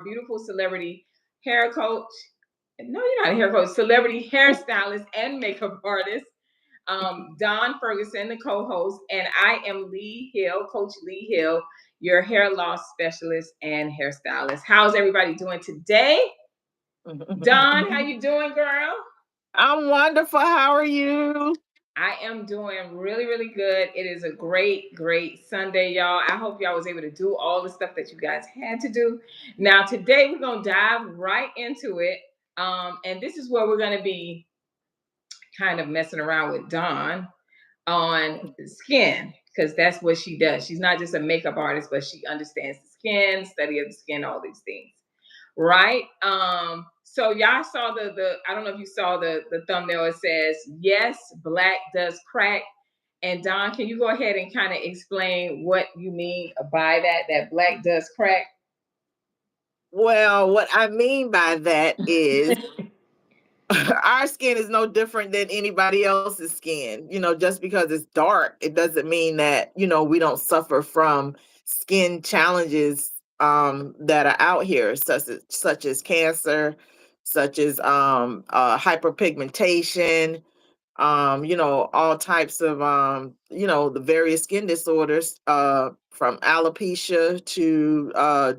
beautiful celebrity hair coach. No, you're not a hair coach, celebrity hairstylist and makeup artist. Daun Ferguson, the co-host, and I am Lee Hill, Coach Lee Hill, your hair loss specialist and hairstylist. How's everybody doing today? Dawn, how you doing, girl? I'm wonderful. How are you? I am doing really, really good. It is a great, great Sunday, y'all. I hope y'all was able to do all the stuff that you guys had to do. Now, today we're gonna dive right into it. And this is where we're gonna be kind of messing around with Dawn on skin, because that's what she does. She's not just a makeup artist, but she understands the skin, study of the skin, all these things. Right? So y'all saw the I don't know if you saw the thumbnail. It says, yes, black does crack. And Dawn, can you go ahead and kind of explain what you mean by that black does crack? Well, what I mean by that is our skin is no different than anybody else's skin. Just because it's dark, it doesn't mean that, we don't suffer from skin challenges that are out here, such as cancer, such as hyperpigmentation, all types of the various skin disorders, from alopecia to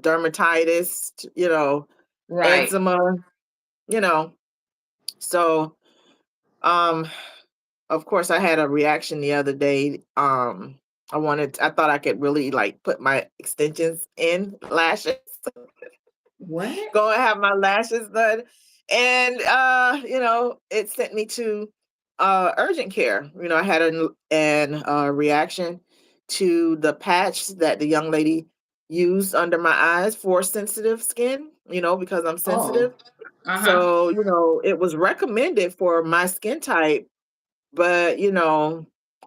dermatitis, Right. eczema, you know. So um of course I had a reaction the other day. I thought I could really like put my extensions in lashes, What? go and have my lashes done. And it sent me to urgent care. I had an reaction to the patch that the young lady used under my eyes for sensitive skin, because I'm Oh. sensitive. Uh-huh. So, it was recommended for my skin type, but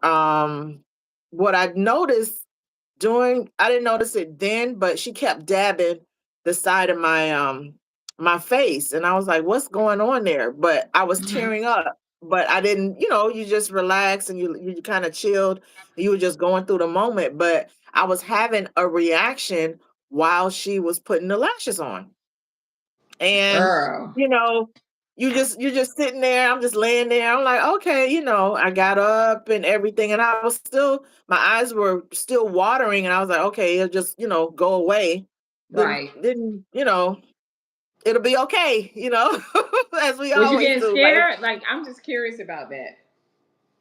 um what I noticed doing, I didn't notice it then, but she kept dabbing the side of my face, and I was like, what's going on there? But I was Mm-hmm. tearing up. But I didn't, you just relax and you kind of chilled. You were just going through the moment. But I was having a reaction while she was putting the lashes on. And Girl. you know you're just sitting there. I'm just laying there. I'm like, okay, I got up and everything, and I was still, my eyes were still watering, and I was like, okay, it'll just go away. then Right. then it'll be okay, as we Was you always getting do. Like, scared? Like, I'm just curious about that.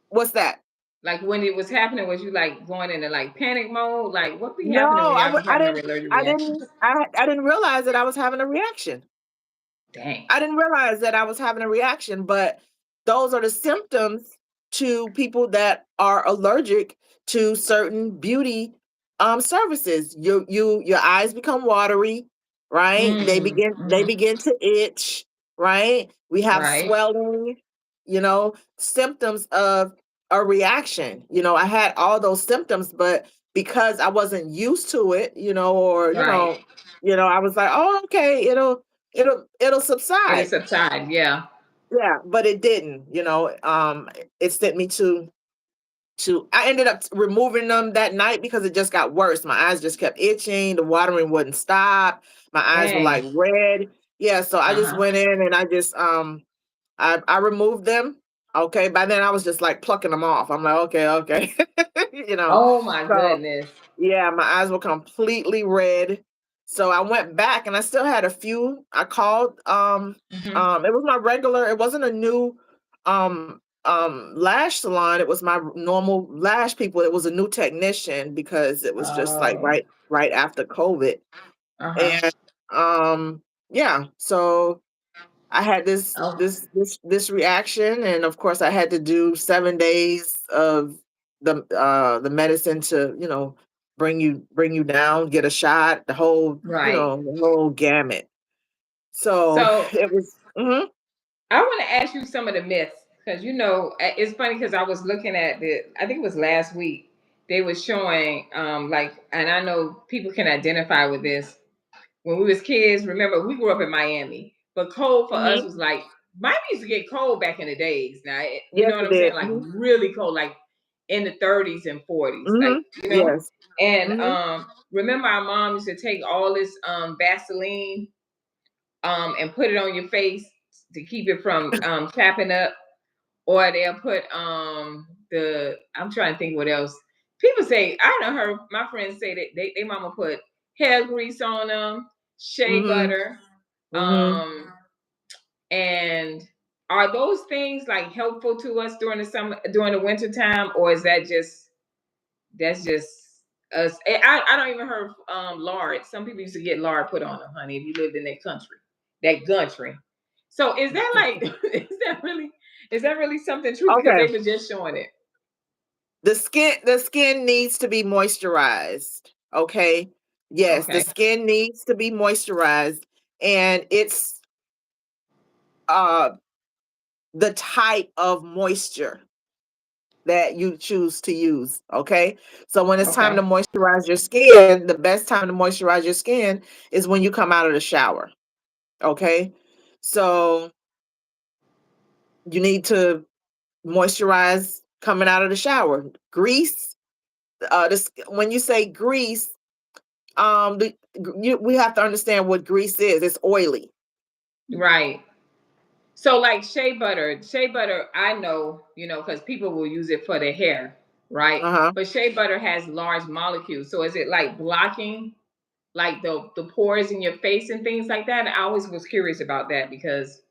what's that? Like, when it was happening, was you like going into like panic mode? Like, what be No, happening when I, y'all w- be having a allergic I reaction? didn't I didn't realize that I was having a reaction. Dang. I didn't realize that I was having a reaction, but those are the symptoms to people that are allergic to certain beauty services. Your eyes become watery, right? They Mm. begin they Mm-hmm. begin to itch, right? We have Right. swelling, symptoms of a reaction. I had all those symptoms, but because I wasn't used to it, or Right. I was like, oh, okay, it'll It'll subside. subside. Yeah. Yeah, but it didn't. It sent me to I ended up removing them that night because it just got worse. My eyes just kept itching, the watering wouldn't stop, my eyes were Dang. like red. Yeah, so I just Uh-huh. went in and I just I removed them. Okay, by then I was just like plucking them off. I'm like, okay, okay. you know. Oh my So goodness. yeah, my eyes were completely red. So I went back and I still had a few. I called Mm-hmm. it was my regular, it wasn't a new lash salon. It was my normal lash people. It was a new technician because it was just like Oh. right after COVID. Uh-huh. And yeah, so I had this Oh. this this this reaction, and of course I had to do 7 days of the medicine to bring you down, get a shot, Right. the whole gamut. So So it was. Mhm. I want to ask you some of the myths, because it's funny because I was looking at I think it was last week. They were showing like, and I know people can identify with this. When we was kids, remember we grew up in Miami, but cold for us Mhm. was like, Miami used to get cold back in the days. Now, you Yes, know what it I'm saying? did. Like Mhm. really cold, like in the 30s and 40s, like Mhm. Yes. And Mhm. remember our mom used to take all this Vaseline. and put it on your face to keep it from chapping up, or they'll put the I'm trying to think what else. People say I don't heard my friends say that they mama put hair grease on them, shea Mm-hmm. butter, Mm-hmm. um, and are those things like helpful to us during the summer, during the winter time, or is that just that's just us? I don't even heard lard. Some people used to get lard put on them, honey, if you lived in that country. So is that like is that really something true? Because Okay. they were just showing it. The skin needs to be moisturized. Okay. Yes, the Okay. skin needs to be moisturized, and it's uh the type of moisture that you choose to use. Okay. So when it's time Okay. to moisturize your skin, the best time to moisturize your skin is when you come out of the shower. Okay. So you need to moisturize coming out of the shower. Grease, when you say grease, we have to understand what grease is. It's oily. Right. So like shea butter, I know, because people will use it for their hair, right? Uh-huh. But shea butter has large molecules. So is it like blocking like the pores in your face and things like that? I always was curious about that because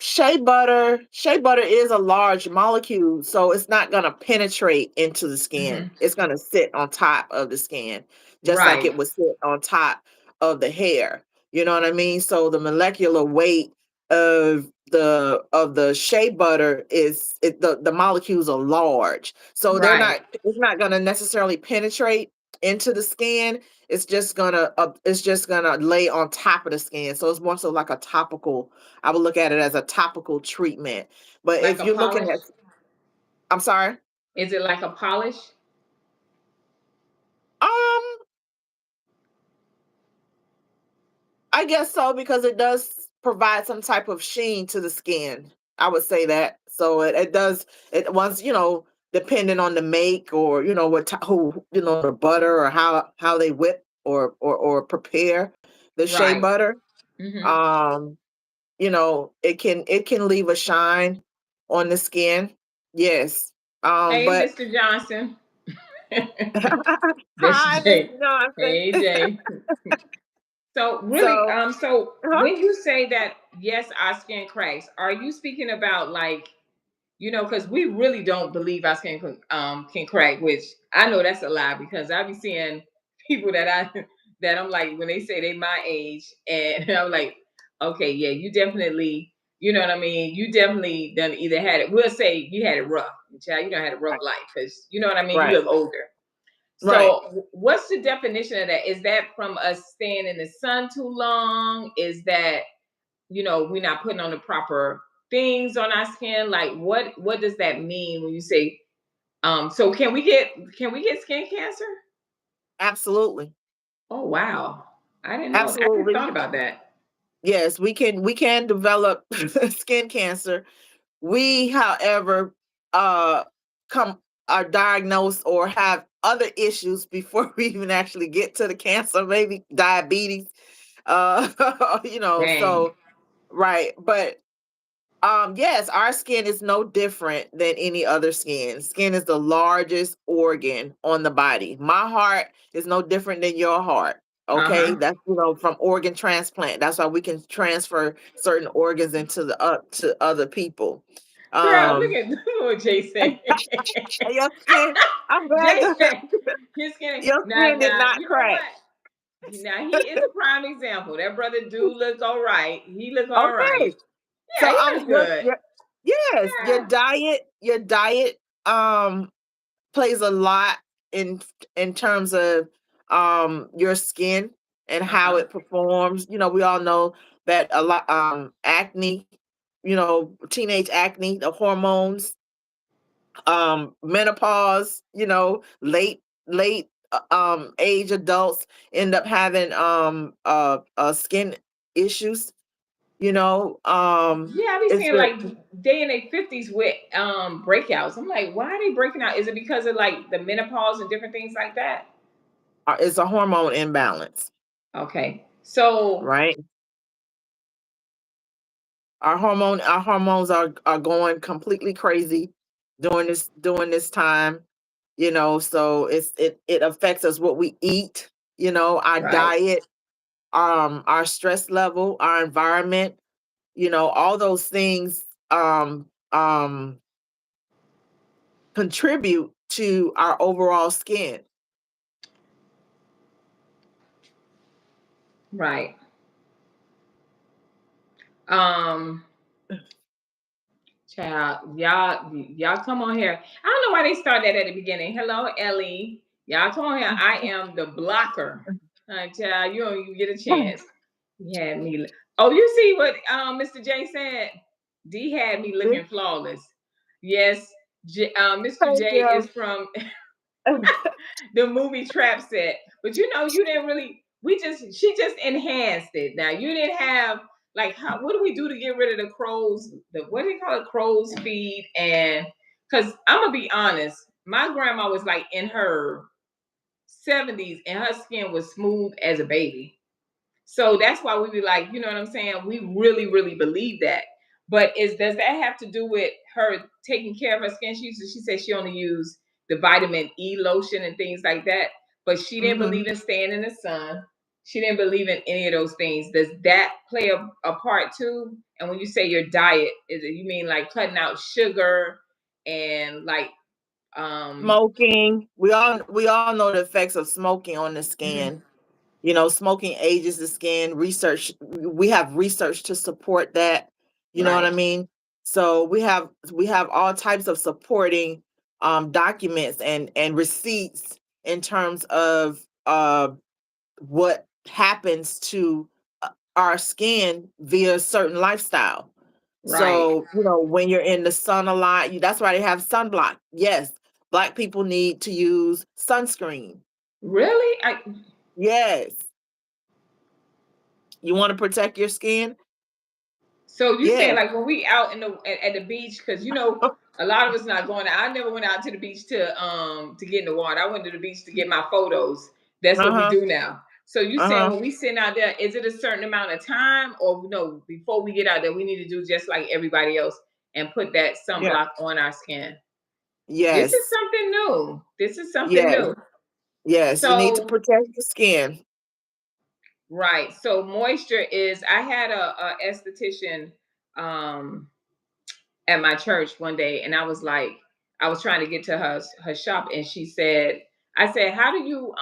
Shea butter is a large molecule, so it's not gonna penetrate into the skin. mhm, It's gonna sit on top of the skin, just like right, it would sit on top of the hair. You know what I mean? So the molecular weight of the shea butter the molecules are large. So right, it's not gonna necessarily penetrate into the skin. It's just gonna lay on top of the skin. So it's more so like a topical. I would look at it as a topical treatment. But like if a you're looking polish. at, I'm sorry. Is it like a polish? Um, I guess so, because it does provide some type of sheen to the skin. I would say that. So it does it once, depending on the make, or who, the butter, or how they whip or prepare the shea Right. butter. Hmm. Um, it can leave a shine on the skin. Yes. Hey, But Mr. Johnson. That's hi, Miss Jay. Johnson. Hey, Jay. So really, So, so uh-huh. when you say that, yes, our skin cracks, are you speaking about like, because we really don't believe our skin can crack, which I know that's a lie because I be seeing people that I'm like when they say they my age, and I'm like, okay, yeah, you definitely, you know what I mean. You definitely done either had it. We'll say you had it rough, child. You don't had a rough Right, life because you know what I mean. You right, look older. right. So, what's the definition of that? Is that from us staying in the sun too long? Is that we're not putting on the proper things on our skin? Like, what does that mean when you say? So can we get skin cancer? Absolutely. Oh wow, I didn't know. I never Absolutely. thought about that. Yes, we can develop skin cancer. We, however, uh come are diagnosed or have other issues before we even actually get to the cancer, maybe diabetes. Dang. So right. But yes, our skin is no different than any other skin. Skin is the largest organ on the body. My heart is no different than your heart. Uh Okay, huh. that's from organ transplant. That's why we can transfer certain organs into the to other people. Girl, look Um, at what Jay said. your skin. I'm glad Jay said his skin. your Now, skin did now, not you know crack. what? Now he is a prime example. That brother do look all right. He look all right. Okay, so Yeah, he I'm look just good. yes, your Yeah. diet plays a lot in terms of your skin and Uh how huh. it performs. We all know that a lot acne, teenage acne, the hormones, menopause, late age adults end up having skin issues, Yeah, I be it's seeing a like they in their 50s with breakouts. I'm like, why are they breaking out? Is it because of like the menopause and different things like that? it's a hormone imbalance. Okay. So, right? Our hormones are going completely crazy during this time, you know, so it affects us what we eat, you know, our right, diet, our stress level, our environment, you know, all those things contribute to our overall skin. right. Um, Child, y'all come on here. I don't know why they started at the beginning. Hello, Ellie. Y'all come on here. I am the blocker. Child, you don't even get a chance. He had me. Oh, you see what Mr. J said? D had me looking flawless. Yes, Mr. Thank J is you. from the movie Trap set. But you know, you didn't really. She just enhanced it. Now you didn't have like how. What do we do to get rid of the crows? The what do you call it? Crow's feet and because I'm gonna be honest, my grandma was like in her 70s and her skin was smooth as a baby. So that's why we be like, you know what I'm saying? We really, really believe that. But is does that have to do with her taking care of her skin? She said she only used the vitamin E lotion and things like that. But she didn't believe Hmm. in staying in the sun. She didn't believe in any of those things. Does that play a part too? And when you say your diet, is it you mean like cutting out sugar and like Smoking. We all know the effects of smoking on the mhm, skin. You know, smoking ages the skin. Research, we have research to support that. You know what I right, mean? So we have all types of supporting documents and receipts in terms of what happens to our skin via certain lifestyle. right. So, you know, when you're in the sun a lot, that's why they have sunblock. Yes, Black people need to use sunscreen. Really? Yes. You want to protect your skin? So you saying Yes. like when we out in the at the beach, because you know a lot of us not going out. I never went out to the beach to get in the water. I went to the beach to get my photos. That's what we Uh-huh. do now. So you saying Uh-huh. when we sitting out there, is it a certain amount of time, or no? Before we get out there, we need to do just like everybody else and put that Yeah. sunblock on our skin. This is Yes. something new. This is something Yes. new. Yes. You need to So protect your skin. right. So moisture is. I had a esthetician. Um, at my church one day and I was like, I was trying to get to her shop and she said, I said, how do you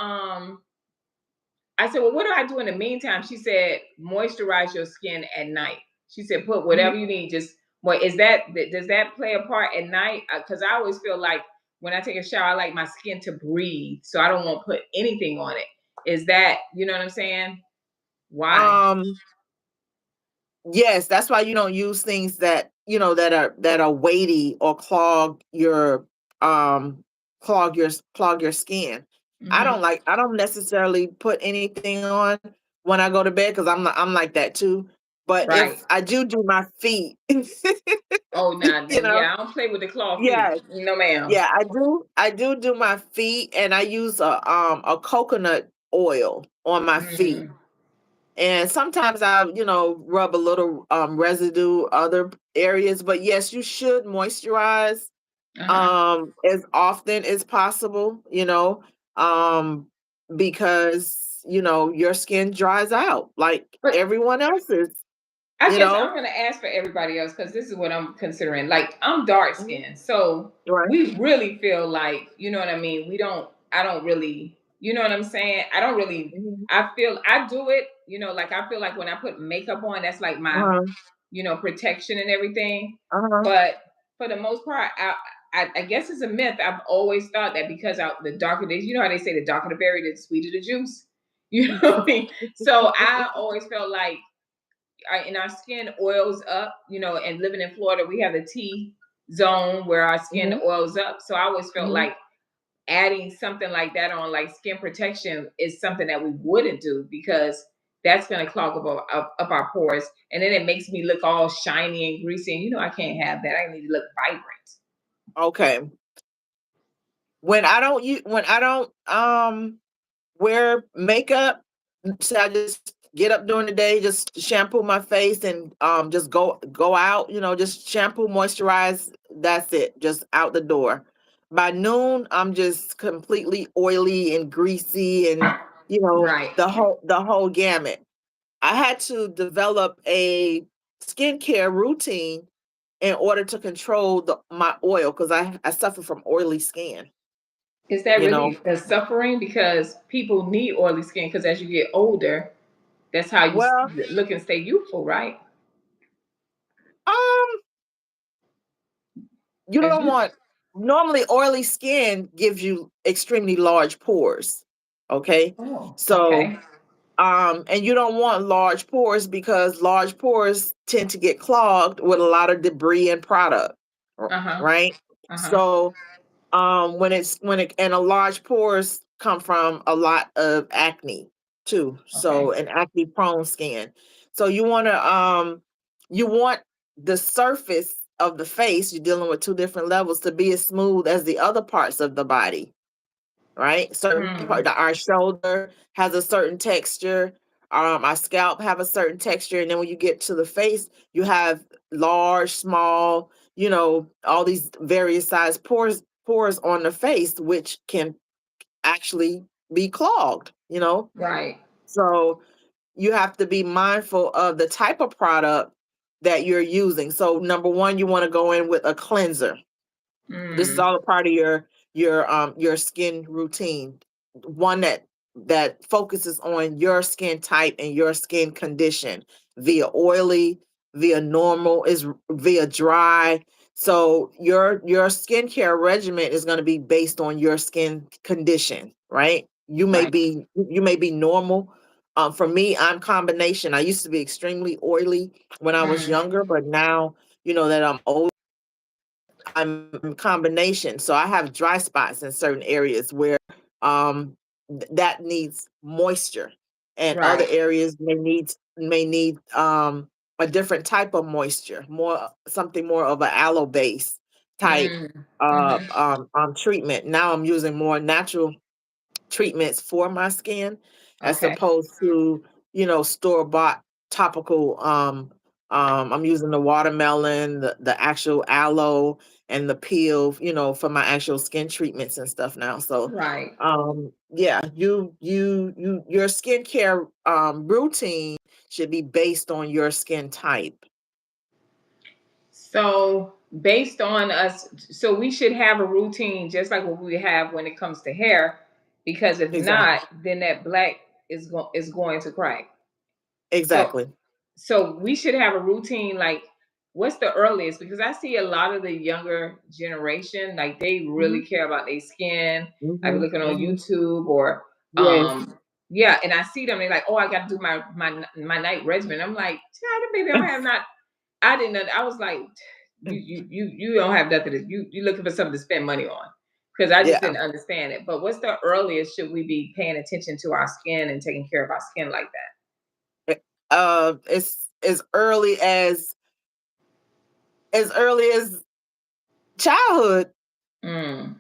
I said, well, what do I do in the meantime? She said, moisturize your skin at night. She said, put Mhm. whatever you need, just what is that does that play a part at night? Because I always feel like when I take a shower, I like my skin to breathe. So I don't want to put anything on it. Is that, you know what I'm saying? Why? Um Yes, that's why you don't use things that, you know, that are weighty or um clog your skin. Hmm. I don't necessarily put anything on when I go to bed because I'm like that too. But Right. if I do my feet, Oh, nah, you know, yeah, I don't play with the claw feet. yeah, No, ma'am. yeah, I do my feet and I use a coconut oil on my feet. Mm. And sometimes I, you know, rub a little residue other areas, but yes, you should moisturize Uh-huh. as often as possible, you know, um because, you know, your skin dries out like But everyone else's, I you guess know. I'm gonna ask for everybody else because this is what I'm considering. Like I'm dark Mhm. skinned, so Right. we really feel like you know what I mean. We don't. I don't really. You know what I'm saying. I don't really. Mhm. I feel I do it. You know, like I feel like when I put makeup on, that's like my Uh-huh. protection and everything. Uh-huh. But for the most part, I guess it's a myth. I've always thought that because the darker days, you know how they say the darker the berry, the sweeter the juice. You know what I mean? So I always felt like and our skin oils up, and living in Florida, we have the T zone where our skin Mhm. oils up. So I always felt Mhm. like adding something like that on, like skin protection, is something that we wouldn't do because that's going to clog up our pores. And then it makes me look all shiny and greasy. And, I can't have that. I need to look vibrant. Okay. When I don't wear makeup, so I just get up during the day, just shampoo my face and just go out, just shampoo, moisturize, that's it, just out the door. By noon, I'm just completely oily and greasy and Right. the whole gamut. I had to develop a skincare routine in order to control my oil because I suffer from oily skin, Is that you really know. a suffering? Because people need oily skin because as you get older, that's how you Well, look and stay youthful, right? um, you As don't you, want normally oily skin gives you extremely large pores. Okay. oh, So okay. and you don't want large pores because large pores tend to get clogged with a lot of debris and product. Uh huh. Right. Uh huh. So when it and a large pores come from a lot of acne too, so Okay. an acne prone skin. So you want the surface of the face, you're dealing with two different levels, to be as smooth as the other parts of the body, right? Certain Mm, part, our shoulder has a certain texture, our scalp have a certain texture, and then when you get to the face, you have large, small, all these various size pores on the face, which can actually be clogged. right. So you have to be mindful of the type of product that you're using. So number one, you want to go in with a cleanser. This is Mm, all a part of your skin routine. One that focuses on your skin type and your skin condition, via oily, via normal, is via dry. So your skincare regimen is going to be based on your skin condition, right? You may right. be you may be normal. For me, I'm combination. I used to be extremely oily when I was Mm, younger, but now that I'm older, I'm combination. So I have dry spots in certain areas where that needs moisture, and other right. areas may need a different type of moisture, more something more of an aloe base type Mm, mm-hmm. treatment. Now I'm using more natural treatments for my skin as Okay. opposed to store bought topical. I'm using the watermelon, the actual aloe, and the peel, for my actual skin treatments and stuff now. So Right. yeah, your skincare routine should be based on your skin type. So based on us, so we should have a routine just like what we have when it comes to hair, because if Exactly. not, then that black is going to crack. So Exactly. so we should have a routine like what's the earliest? Because I see a lot of the younger generation, like they Hmm. really care about their skin. I be Hmm. looking on Hmm. YouTube or Yes. yeah, and I see them, they're like, oh, I gotta do my night regimen. I'm like, child, baby, I don't have not I didn't know. I was like, you don't have nothing to you looking for something to spend money on. Because I just Yeah. didn't understand it. But what's the earliest should we be paying attention to our skin and taking care of our skin like It's as early as childhood, that? Mm,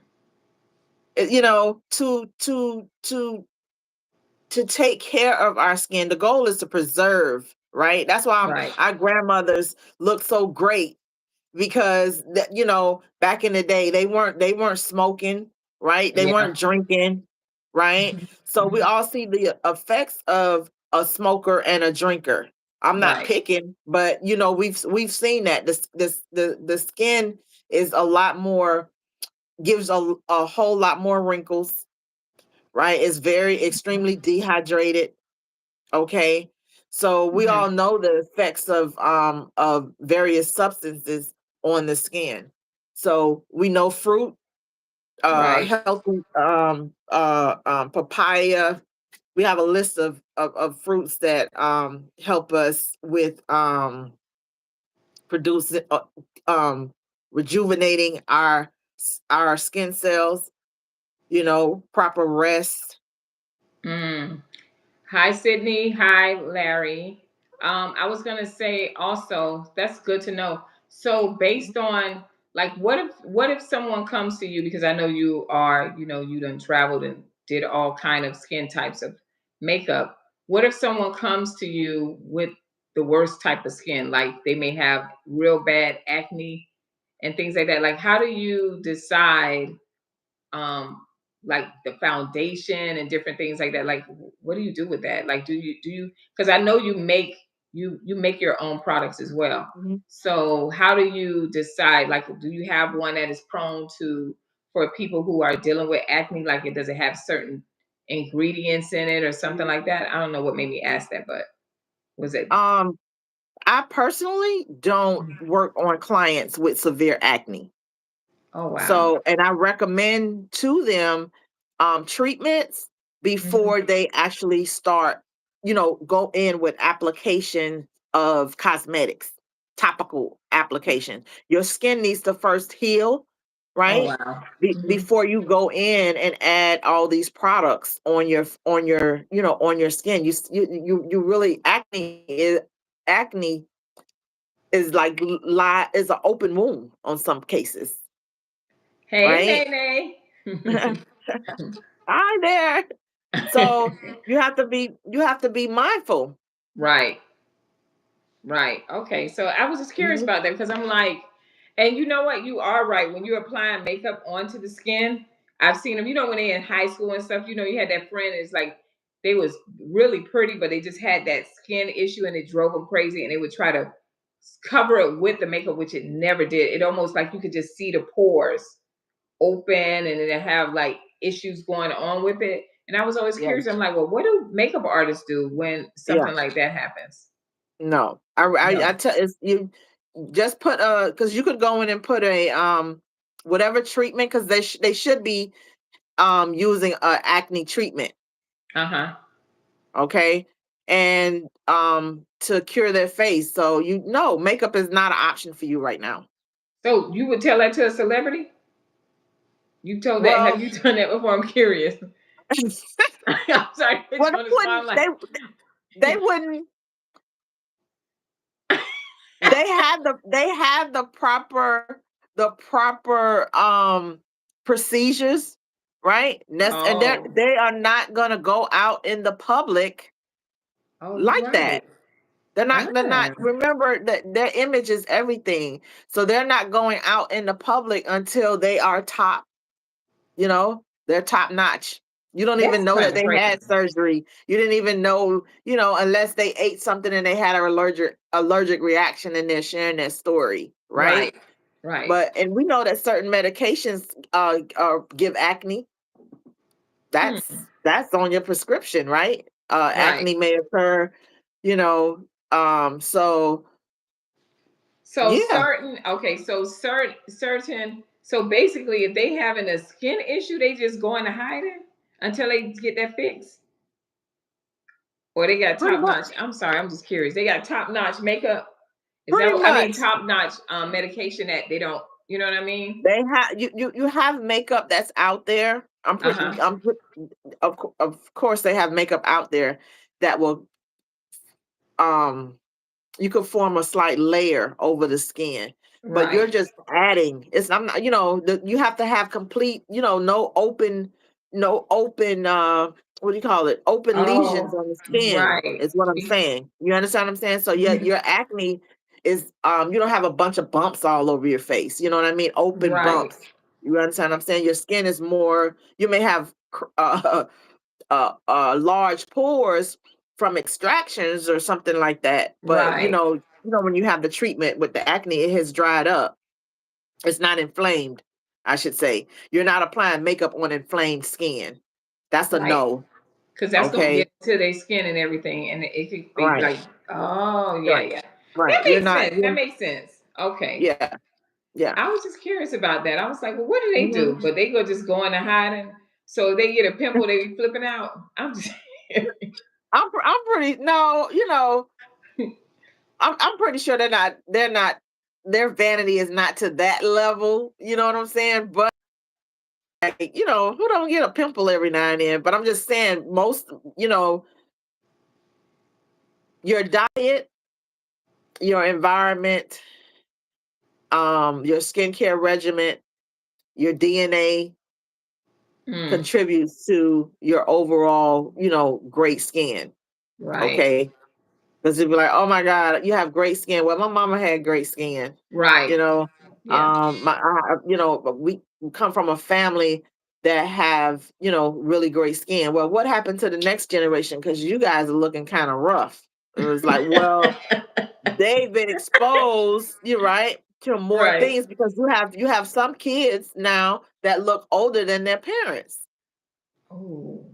to take care of our skin. The goal is to preserve, right? That's why right. our grandmothers look so great, because back in the day they weren't smoking, right? They Yeah. weren't drinking, right? Mhm, So we mhm. all see the effects of a smoker and a drinker. I'm not Right. picking, but we've seen that the skin is a lot more, gives a whole lot more wrinkles, right? It's very extremely dehydrated. Okay. So we Mhm. all know the effects of various substances on the skin. So we know fruit, Right. healthy, papaya. We have a list of fruits that help us with producing, rejuvenating our skin cells, proper rest. Mm. Hi, Sydney. Hi, Larry. I was gonna say also that's good to know. So based on like what if someone comes to you because I know you are, you done traveled and did all kind of skin types of makeup. what if someone comes to you with the worst type of skin, like they may have real bad acne and things like that? Like, how do you decide, um, like the foundation and different things like that? Like, what do you do with that? Like, do you? Because I know you make your own products as well. Mhm. So, how do you decide? Like, do you have one that is prone to for people who are dealing with acne? Like, it does it have certain ingredients in it or something like that? I don't know what made me ask that, but was it? Um, I personally don't work on clients with severe acne. Oh wow. So, and I recommend to them treatments before Mhm. they actually start, go in with application of cosmetics, topical application. Your skin needs to first heal, Oh right? wow. Mhm. Before you go in and add all these products on your skin. You really acne is like is an open wound on some cases, Hey, right? Nene. Hi there. So you have to be mindful. Right. Right. Okay. So I was just curious Mhm. about that because I'm like, and you know what? You are right. When you're applying makeup onto the skin, I've seen them, when they in high school and stuff, you had that friend is like they was really pretty, but they just had that skin issue and it drove them crazy and they would try to cover it with the makeup, which it never did. It almost like you could just see the pores open and then it have like issues going on with it. And I was always curious. I'm Yes. like, well, what do makeup artists do when Yeah. something like that happens? No. I No. tell it's you just put because you could go in and put a whatever treatment because they should be using a acne treatment, Uh-huh. okay, and to cure their face. So makeup is not an option for you right now. So you would tell that to a celebrity? You told that? Have Well, you done that before? I'm curious. I'm sorry to put well, you on the spot. I'm like, they wouldn't. They have the proper procedures, right? And oh, they are not gonna go out in the public oh, you're like right. that. They're not Ah, remember that their image is everything. So they're not going out in the public until they are they're top notch. You don't even that's know kind that of they crazy. had surgery. You didn't even know, unless they ate something and they had an allergic reaction and they're sharing that story, right? Right, right. And we know that certain medications give acne. Hmm. That's on your prescription, right? Right. Acne may occur, you know. So So yeah, certain, okay, so certain, so basically, if they having a skin issue, they just going to hide it until they get that fixed, or they got pretty top notch. much, I'm sorry, I'm just curious. They got top notch makeup. Is that pretty what I mean? much. Top notch medication that they don't. You know what I mean? They have you have makeup that's out there. Uh huh. Of course they have makeup out there that will um you could form a slight layer over the skin, but you're Right. just adding. It's I'm not, you have to have complete, no open what do you call it? Open lesions Oh, on the skin right. is what I'm saying. You understand what I'm saying? So your acne is you don't have a bunch of bumps all over your face. You know what I mean? Open Right. bumps. You understand what I'm saying? Your skin is more, you may have large pores from extractions or something like that. But Right. when you have the treatment with the acne, it has dried up. It's not inflamed, I should say. You're not applying makeup on inflamed skin. That's a Right. no. Because that's gonna Okay. get to their skin and everything, and it could be Right. like, oh yeah, Right. yeah. Right. That You're makes not. sense. That makes sense. Okay. Yeah. Yeah. I was just curious about that. I was like, well, what do they Mhm. do? But they go just go into hiding. So if they get a pimple, they be flipping out. I'm just I'm pretty. No. I'm pretty sure they're not. Their vanity is not to that level. You know what I'm saying? But who don't get a pimple every now and then? But I'm just saying, most, you know, your diet, your environment, your skincare regimen, your DNA mm, contributes to your overall, great skin. Right. Okay. Because you'd be like, oh my God, you have great skin. Well, my mama had great skin. You Right. know, Yeah. but we come from a family that have, really great skin. Well, what happened to the next generation? Because you guys are looking kind of rough. It was like, well, they've been exposed, you're right, to more Right. things because you have some kids now that look older than their parents. Oh,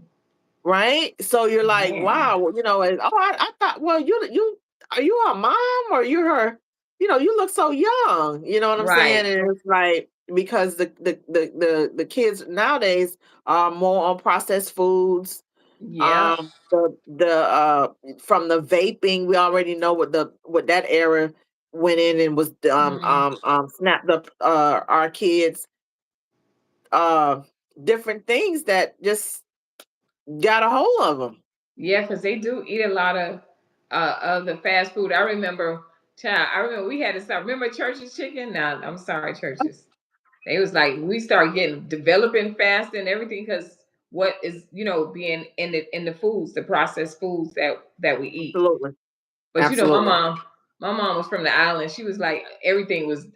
Right? So you're like, man. wow, I thought, well, you are you her mom or you her, you look so young, you know what I'm saying? Right. And it's like because the kids nowadays are more on processed foods. Yep. The from the vaping, we already know what that era went in and was Mm. snapped up our kids uh different things that just got a hold of them. Yeah, because they do eat a lot of the fast food. I remember, child. I remember we had to stop. Remember Church's Chicken? Now I'm sorry, Church's. They was like we started getting developing fast and everything because what is being in the foods, the processed foods that we eat. Absolutely. But Absolutely. my mom was from the island. She was like everything was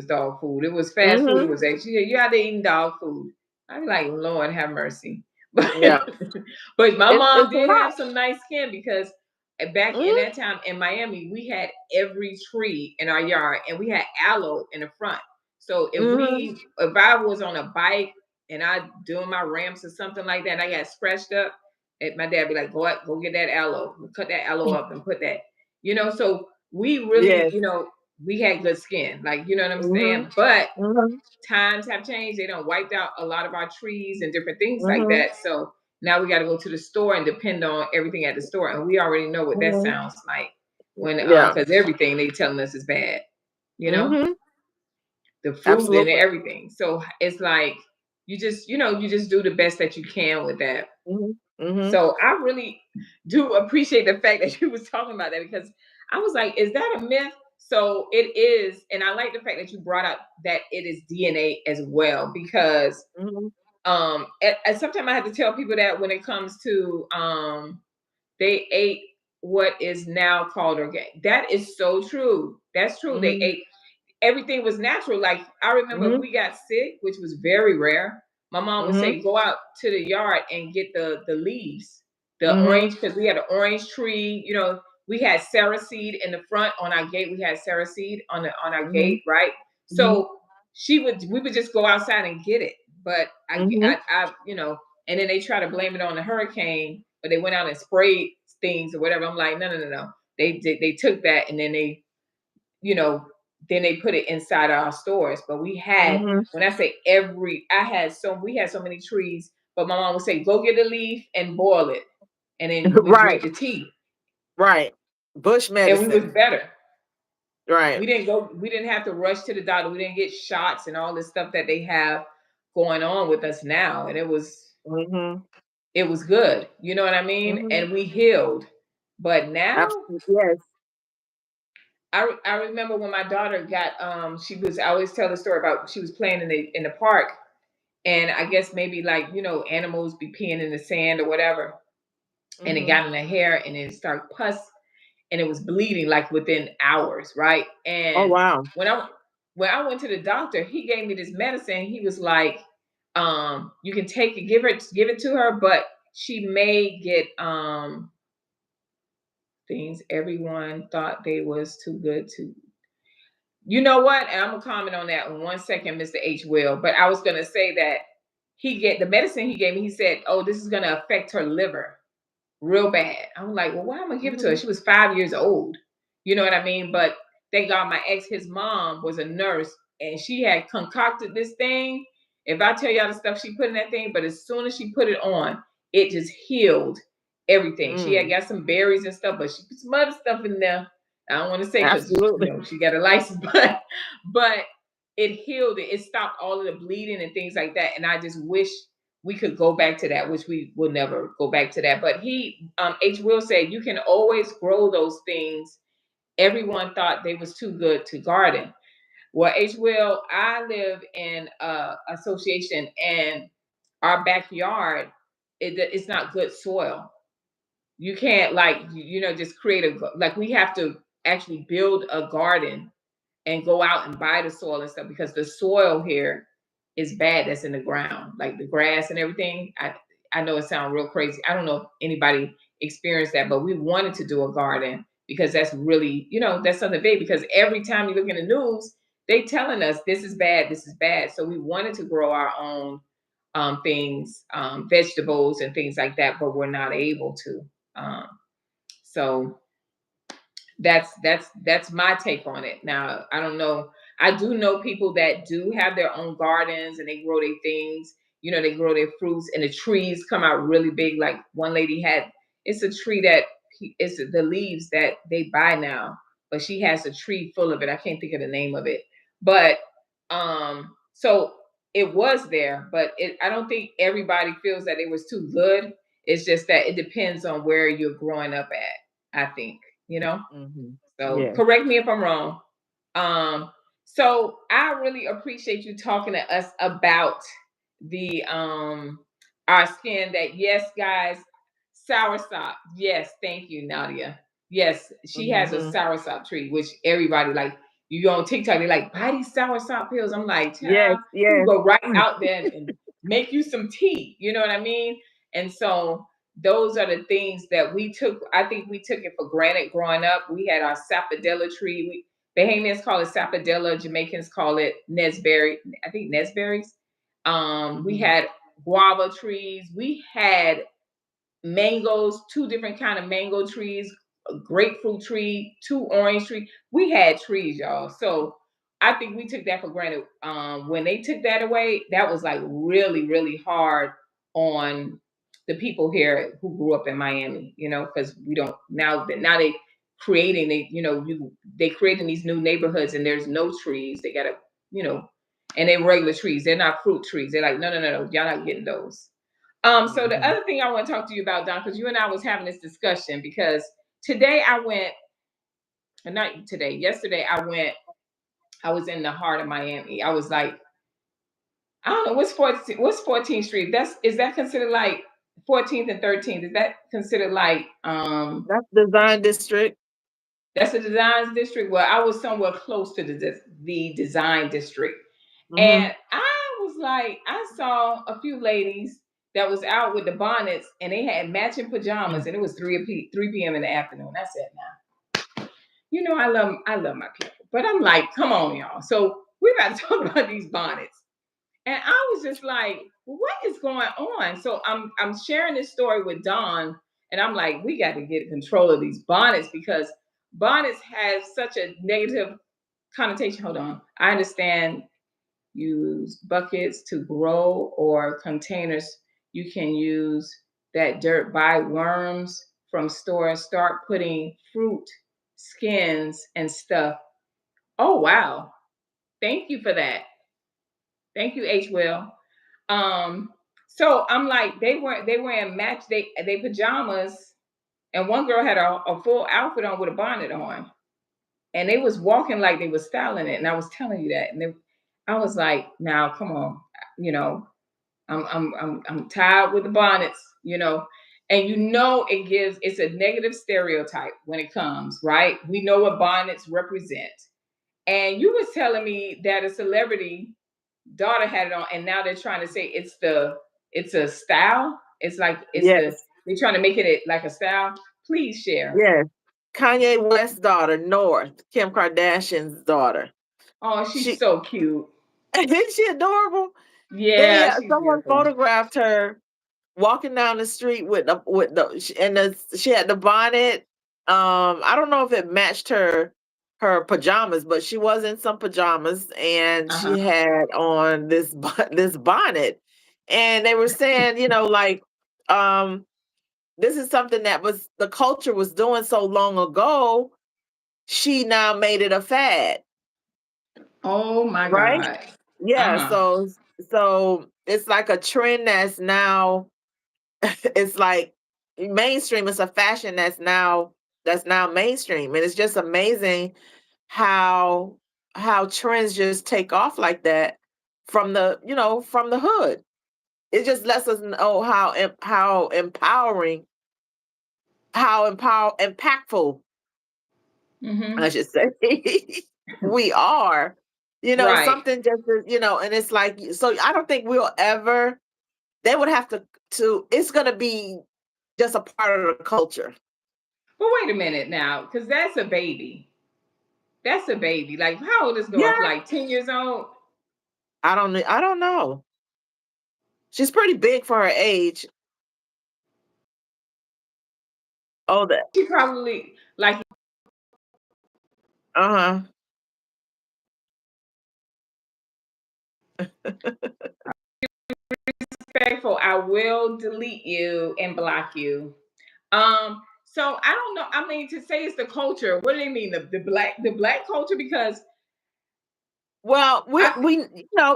dog food. It was fast food. It Mhm. was actually you out there eating dog food. I'm like, Lord have mercy. But Yeah. but my It's mom a did lot. have some nice skin because back in Mhm. that time in Miami, we had every tree in our yard and we had aloe in the front. So Mhm. if I was on a bike and I doing my ramps or something like that, and I got scratched up, my dad be like, go out, go get that aloe, cut that aloe up and put that, so we really, Yes. we had good skin, like you know what I'm Mhm. saying. But Mhm. times have changed. They don't wiped out a lot of our trees and different things like Mhm. that. So now we got to go to the store and depend on everything at the store, and we already know what that Mhm. sounds like when Yeah. because everything they telling us is bad, you know, Mhm. the fruit and Absolutely. everything. So it's like you just do the best that you can with that. Mhm. Mhm. So I really do appreciate the fact that you was talking about that because I was like, is that a myth? So it is, and I like the fact that you brought up that it is DNA as well because Mhm. and sometimes I have to tell people that when it comes to they ate what is now called organic. That is so true. That's true. They Mhm. ate everything was natural. Like I remember if Mhm. we got sick, which was very rare, my mom would Mhm. say, "Go out to the yard and get the leaves, the Mhm. orange, because we had an orange tree. We had sarah seed in the front on our gate. We had sarah seed on our Mhm. gate, right? Mhm. So we would just go outside and get it. But Mhm. and then they try to blame it on the hurricane, but they went out and sprayed things or whatever. I'm like, no, no, no, no. They took that and then you know, then they put it inside our stores. But we had, Mhm. when I say we had so many trees, but my mom would say, go get a leaf and boil it. And then we Right. drink the tea. Right. Bush And we was medicine. better. Right. We didn't have to rush to the doctor. We didn't get shots and all this stuff that they have going on with us now. And Mhm. it was good. You know what I mean? Mhm. And we healed. But now Absolutely. Yes. I remember when my daughter got I always tell the story about she was playing in the park and I guess maybe like animals be peeing in the sand or whatever and it Mhm. got in her hair and it started pus and it was bleeding like within hours, right? Oh And wow. when I went to the doctor, he gave me this medicine. He was like, you can take it, give it to her, but she may get things everyone thought they was too good to. You know what? And I'm gonna comment on that in 1 second, Mr. H. Will. But I was gonna say that he get the medicine he gave me. He said, "Oh, this is gonna affect her liver." Real bad. I'm like, well, why am I gonna give it to her? Mhm. She was 5 years old. You know what I mean? But thank God my ex, his mom was a nurse and she had concocted this thing. If I tell y'all the stuff she put in that thing, but as soon as she put it on, it just healed everything. She had Mm. got some berries and stuff, but she put some other stuff in there. I don't want to say because Absolutely. she got a license, but it healed it. It stopped all of the bleeding and things like that. And I just wish we could go back to that, which we will never go back to that. But H. Will said, you can always grow those things. Everyone thought they was too good to garden. Well, H. Will, I live in a association, and our backyard, it's not good soil. you can't like just create like we have to actually build a garden and go out and buy the soil and stuff because the soil here is bad that's in the ground, like the grass and everything. I know it sounds real crazy. I don't know if anybody experienced that, but we wanted to do a garden because that's really, that's something big because every time you look in the news, they telling us this is bad, this is bad. So we wanted to grow our own things, vegetables and things like that, but we're not able to. Um, so that's my take on it. Now, I don't know. I do know people that do have their own gardens and they grow their things. They grow their fruits and the trees come out really big. Like one lady had, it's a tree that it's the leaves that they buy now, but she has a tree full of it. I can't think of the name of it, but so it was there, but I don't think everybody feels that it was too good. It's just that it depends on where you're growing up at. I think you know. Hmm. So Yes. correct me if I'm wrong. Um, so I really appreciate you talking to us about the our skin that yes, guys, soursop. Yes, thank you, Nadia. Yes, she has a Hmm. soursop tree, which everybody like you go on TikTok, they're like, buy these soursop pills. I'm like, Yes. child, you Yes. go right out there and make you some tea. You know what I mean? And so those are the things that we took. I think we took it for granted growing up. We had our sapodilla tree. Bahamians call it sapodilla. Jamaicans call it nesberry. I think nesberries. We Hmm. had guava trees. We had mangoes, two different kind of mango trees, a grapefruit tree, two orange tree. We had trees, y'all. So I think we took that for granted. When they took that away, that was like really, really hard on the people here who grew up in Miami, because we don't now they creating they creating these new neighborhoods and there's no trees. They gotta, you know, and they're regular trees. They're not fruit trees. They're like, no, no, no, no, y'all not getting those. So the Hmm. other thing I want to talk to you about, Don, because you and I was having this discussion because today I went, not today, yesterday I was in the heart of Miami. I was like, I don't know, what's 14th Street? Is that considered like 14th and 13th? Is that considered like That's design district. that's the design district? Well, I was somewhere close to the design district. Hmm. And I was like, I saw a few ladies that was out with the bonnets and they had matching pajamas and it was 3 p.m. in the afternoon. I said, now, I love my people. But I'm like, come on, y'all. So we got to talk about these bonnets. And I was just like, what is going on? So I'm sharing this story with Dawn, and I'm like, we got to get control of these bonnets because bonnets have such a negative connotation. Hold on. I understand use buckets to grow or containers. You can use that dirt, buy worms from stores, start putting fruit skins and stuff. Oh wow. Thank you for that. Thank you, H. Will. Um, so I'm like, they wearing they pajamas, and one girl had a full outfit on with a bonnet on, and they was walking like they was styling it, and I was telling you that, and I was like, now come on, you know, I'm tired with the bonnets, and it's a negative stereotype when it comes, right? We know what bonnets represent, and you was telling me that a celebrity daughter had it on, and now they're trying to say it's a style. It's like Yes. they're trying to make it like a style. Please share. Yes. Kanye West's daughter, North, Kim Kardashian's daughter. Oh, she's She so cute. isn't she adorable? Yeah, she's Someone beautiful. photographed her walking down the street she had the bonnet. I don't know if it matched her pajamas, but she was in some pajamas and Uh-huh. she had on this bonnet. And they were saying, like, um this is something that was the culture was doing so long ago. She now made it a fad, Oh my right? God. Yeah, Uh-huh. so it's like a trend that's now it's like mainstream. It's a fashion that's now mainstream, and it's just amazing how trends just take off like that from the hood. It just lets us know how empowering how impactful, Mm-hmm. I should say, we are. Right. Something just and it's like, so I don't think we'll ever. They would have to. It's gonna be just a part of the culture. But wait a minute now, because that's a baby. That's a baby. Like, how old is North? Yeah, Like 10 years old? I don't know. She's pretty big for her age. Oh, that. She probably like Uh respectful. I will delete you and block you. So I don't know. I mean, to say it's the culture, what do they mean? The black culture? Because Well, I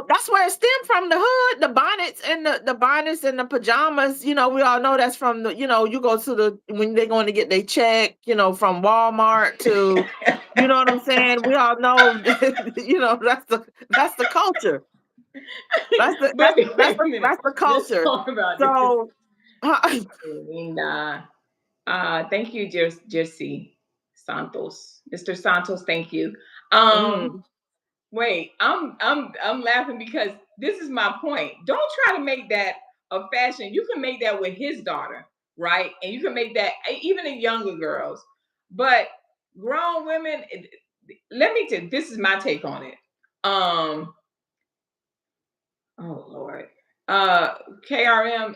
that's where it stemmed from, the hood, the bonnets and the bonnets and the pajamas. We all know that's from the, you go to the, when they're going to get their check, from Walmart to, you know what I'm saying? We all know, that's the culture. That's the but that's wait a minute. that's the Let's culture. talk about this. So, And thank you, Jersey Santos. Mr. Santos, thank you. Um, mhm, Wait, I'm laughing because this is my point. Don't try to make that a fashion. You can make that with his daughter, right? And you can make that even in younger girls. But grown women, let me tell this is my take on it. Um, oh Lord. Uh KRM,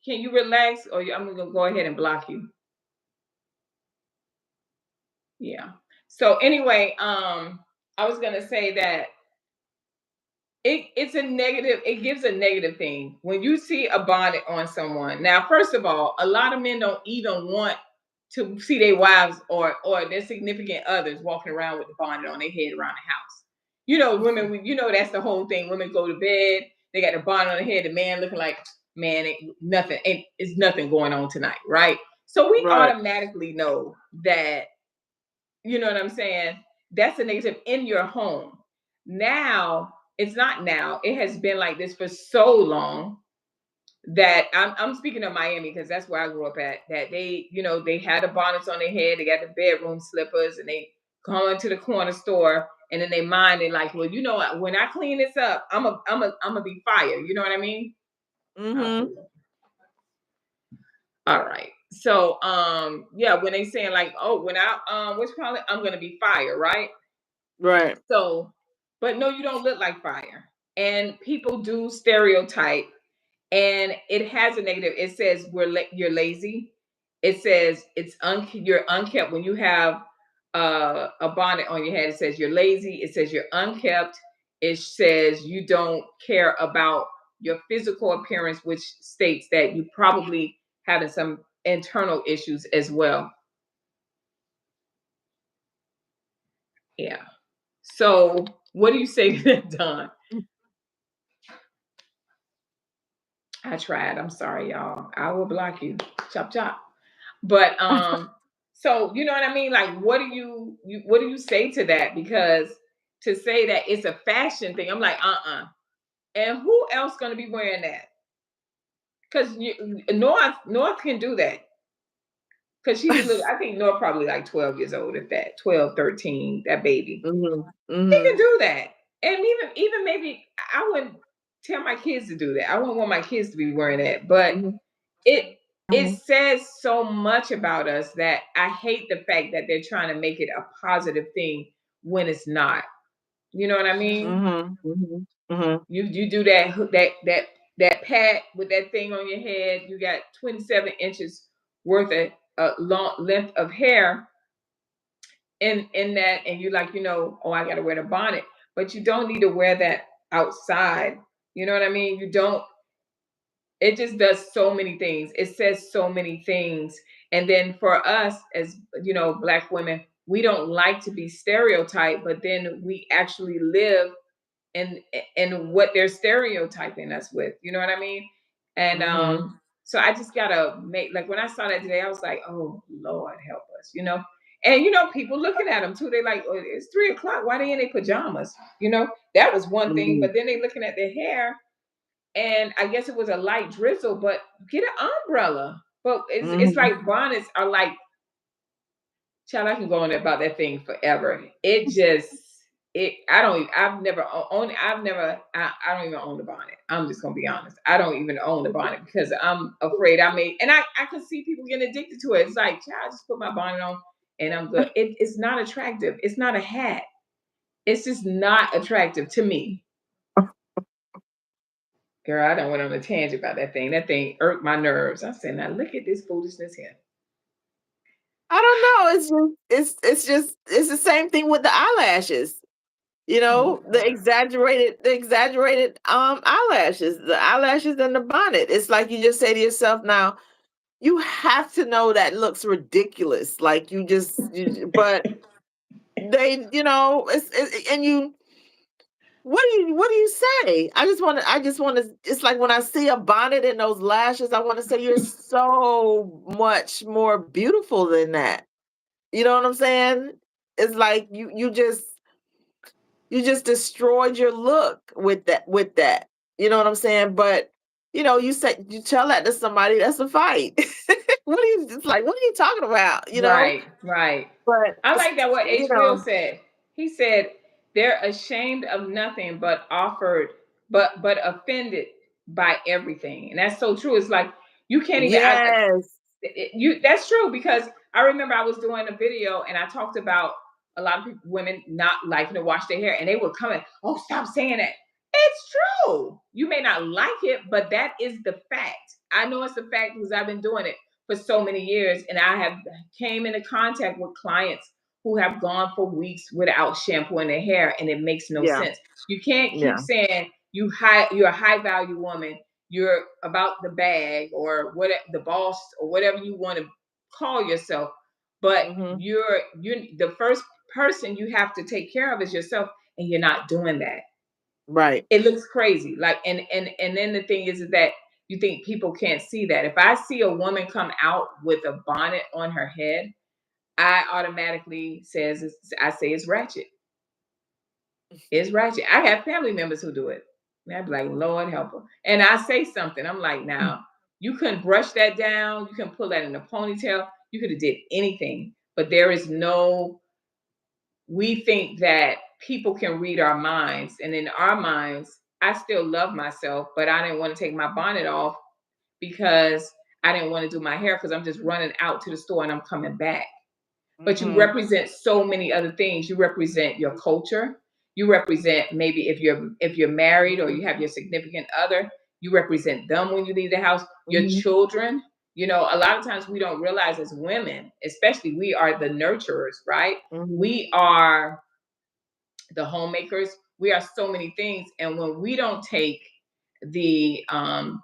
can you relax or I'm gonna go ahead and block you? Yeah. So anyway, I was gonna say that it's a negative, it gives a negative thing when you see a bonnet on someone. Now first of all, a lot of men don't even want to see their wives or their significant others walking around with the bonnet on their head around the house. Women, that's the whole thing. Women go to bed, they got the bonnet on their head, the man looking like, man, nothing, it's nothing going on tonight, right? So we right. automatically know that, you know what I'm saying? That's a negative in your home. Now, it's not now. It has been like this for so long that I'm speaking of Miami because that's where I grew up at. That they had the bonnets on their head, they got the bedroom slippers, and they go into the corner store, and then they mind it like, well, when I clean this up, I'm a be fired. You know what I mean? Okay. Mhm. All right. So yeah, when they saying like, oh, when I what's call it, I'm gonna be fired, right? Right. So, but no, you don't look like fire. And people do stereotype, and it has a negative. It says you're lazy. It says you're unkept when you have a bonnet on your head. It says you're lazy. It says you're unkept. It says you don't care about your physical appearance, which states that you probably having some internal issues as well. Yeah. So, what do you say to that, Don? I tried. I'm sorry, y'all. I will block you. Chop chop. But so you know what I mean? Like, what do you say to that? Because to say that it's a fashion thing, I'm like, And who else gonna be wearing that? Because North can do that. Because she's a little, I think North probably like 12 years old, if that, 12, 13, that baby. Mhm. He can Mhm. do that. And even maybe I wouldn't tell my kids to do that. I wouldn't want my kids to be wearing that. But Mhm. it it says so much about us that I hate the fact that they're trying to make it a positive thing when it's not. You know what I mean? Mhm. Mhm. Mhm. You do that pad with that thing on your head. You got 27 inches worth of long length of hair in that, and you like, oh, I got to wear the bonnet, but you don't need to wear that outside. You know what I mean? You don't. It just does so many things. It says so many things. And then for us as black women, we don't like to be stereotyped, but then we actually live in what they're stereotyping us with. You know what I mean? And Mhm. so I just gotta make, like, when I saw that today, I was like, oh Lord help us. And people looking at them too, they like, oh, it's 3 o'clock. Why they in their pajamas? That was one thing. Mhm. But then they looking at their hair, and I guess it was a light drizzle, but get an umbrella. But it's Mhm. like bonnets are like, child, I can go on about that thing forever. It just it I don't even, I've never owned I've never I don't even own a bonnet. I'm just gonna be honest. I don't even own a bonnet because I'm afraid I may, and I can see people getting addicted to it. It's like, child, just put my bonnet on and I'm good. It's not attractive. It's not a hat. It's just not attractive to me. Girl, I don't went on a tangent about that thing. That thing irked my nerves. I said, now look at this foolishness here. I don't know. It's the same thing with the eyelashes. You Oh my know, God. the exaggerated eyelashes, the eyelashes and the bonnet. It's like you just say to yourself, now you have to know that looks ridiculous. Like but they, and you, what do you say? I just want to, it's like when I see a bonnet and those lashes, I want to say you're so much more beautiful than that. You know what I'm saying? It's like you just destroyed your look with that. You know what I'm saying? But you tell that to somebody, that's a fight. What are you, it's like, what are you talking about? Right, right. But I like that what you H. Will know, said. He said they're ashamed of nothing but offered, but offended by everything, and that's so true. It's like you can't even. yes. You that's true because I remember I was doing a video and I talked about a lot of people, women not liking to wash their hair, and they were coming, oh, stop saying that. It's true. You may not like it, but that is the fact. I know it's the fact because I've been doing it for so many years, and I have came into contact with clients who have gone for weeks without shampooing their hair, and it makes no Yeah. sense. You can't keep Yeah. saying you're a high value woman, you're about the bag or whatever, the boss or whatever you want to call yourself, but Hmm. you're the first person you have to take care of is yourself, and you're not doing that. Right. It looks crazy, like, and then the thing is that you think people can't see that. If I see a woman come out with a bonnet on her head, I automatically I say it's ratchet. It's ratchet. I have family members who do it. And I'd be like, Lord help her. And I say something. I'm like, now you couldn't brush that down. You can pull that in a ponytail. You could have did anything. But there is no. We think that people can read our minds, and in our minds, I still love myself, but I didn't want to take my bonnet off because I didn't want to do my hair because I'm just running out to the store and I'm coming back. But you Hmm. represent so many other things. You represent your culture. You represent, maybe if you're married or you have your significant other, you represent them when you leave the house, your Hmm. children. A lot of times we don't realize, as women especially, we are the nurturers, right? Hmm. We are the homemakers. We are so many things, and when we don't take the um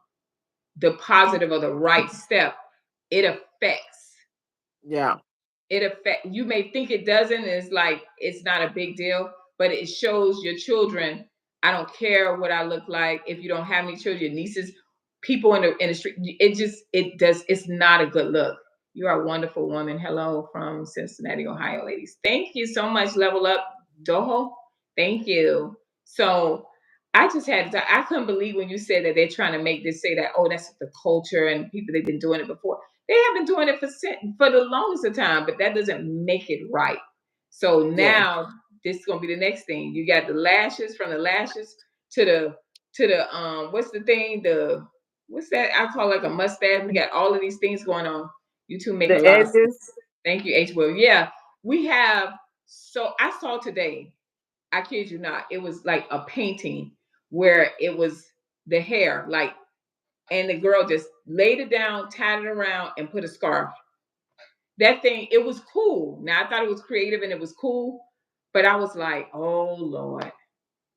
the positive or the right step, it affects Yeah. you may think it doesn't, it's like it's not a big deal, but it shows your children. I don't care what I look like. If you don't have any children, your nieces, people in the street, it does, it's not a good look. You are a wonderful woman. Hello from Cincinnati, Ohio, ladies. Thank you so much. Level up, Doho. Thank you. So I just I couldn't believe when you said that they're trying to make this say that, oh, that's the culture and people, they've been doing it before. They have been doing it for the longest of time, but that doesn't make it right. So Yeah. now this is gonna be the next thing. You got the lashes, from the lashes to the what's the thing? What's that? I call it like a mustache. We got all of these things going on. You two make a The lot of sense. edges. Thank you, H. Will. Yeah, we have. So I saw today, I kid you not, it was like a painting where it was the hair, like, and the girl just laid it down, tied it around, and put a scarf. That thing, it was cool. Now I thought it was creative and it was cool, but I was like, oh Lord.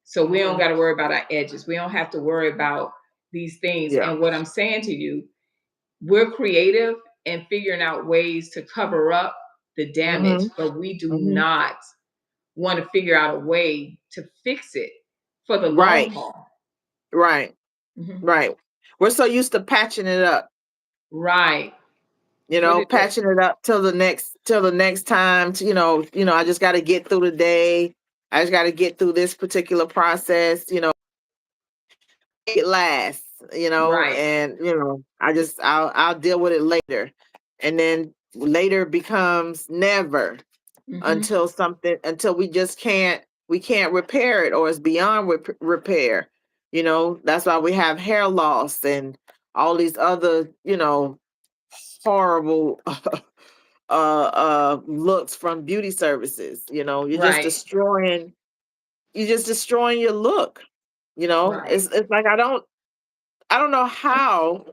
So we don't Hmm. got to worry about our edges. We don't have to worry about these things. Yeah. And what I'm saying to you, we're creative and figuring out ways to cover up the damage, Hmm. but we do Hmm. not want to figure out a way to fix it for the long Right. haul. Right. Mhm. Right. We're so used to patching it up. Right. What is it? Patching it up till the next time. I just got to get through the day. I just got to get through this particular process. Make it last. Right. and I'll deal with it later. And then later becomes never Mm-hmm. until we can't repair it, or it's beyond repair. That's why we have hair loss and all these other, horrible looks from beauty services. Right. You're just destroying your look. Right. It's like I don't know how.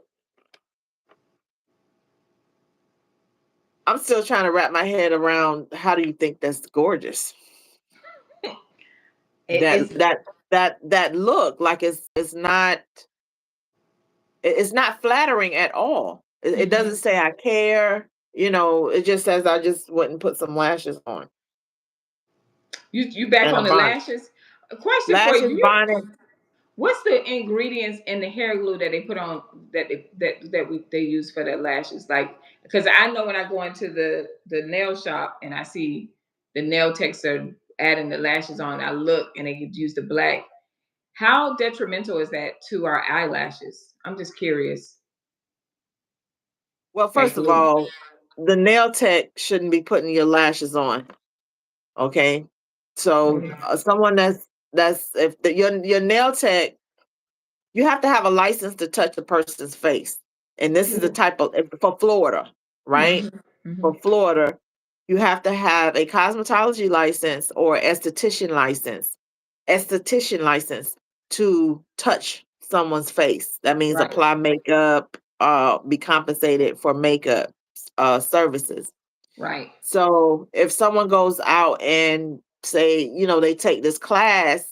I'm still trying to wrap my head around, how do you think that's gorgeous? That It's that that look, like, it's not flattering at all. It doesn't mm-hmm. say I care. It just says I just went and put some lashes on You back and a on the bonnet. lashes. A question for you. Lashes, bonnet. What's the ingredients in the hair glue that they put on they use for the lashes? Like, because I know when I go into the nail shop and I see the nail techs are adding the lashes on, I look and they use the black. How detrimental is that to our eyelashes? I'm just curious. Well, That first of glue. all, the nail tech shouldn't be putting your lashes on. Okay, so Okay. someone that's if your nail tech, you have to have a license to touch the person's face. And this is the type of, for Florida, right? Mm-hmm. Mm-hmm. For Florida, you have to have a cosmetology license or esthetician license to touch someone's face. That means Right. apply makeup, be compensated for makeup services. Right. So if someone goes out and say, they take this class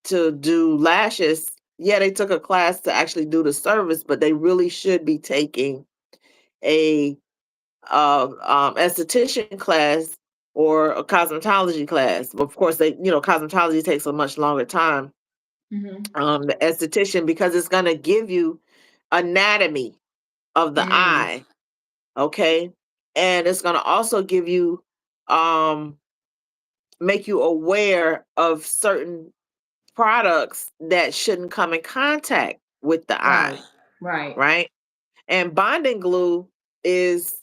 to do lashes, yeah, they took a class to actually do the service, but they really should be taking a esthetician class or a cosmetology class. Of course, cosmetology takes a much longer time. Mm-hmm. The esthetician, because it's going to give you anatomy of the Mm. eye, okay, and it's going to also give you, um, make you aware of certain products that shouldn't come in contact with the Right. eye, Right. right? And bonding glue is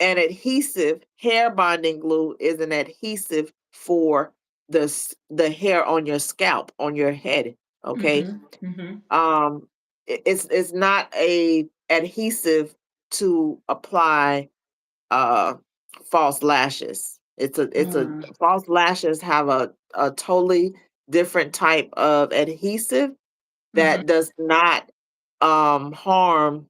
an adhesive. Hair bonding glue is an adhesive for the hair on your scalp, on your head. Okay. Mm-hmm. Mm-hmm. It's not a adhesive to apply uh false lashes. It's a Mm. false lashes have a totally different type of adhesive Mm-hmm. that does not harm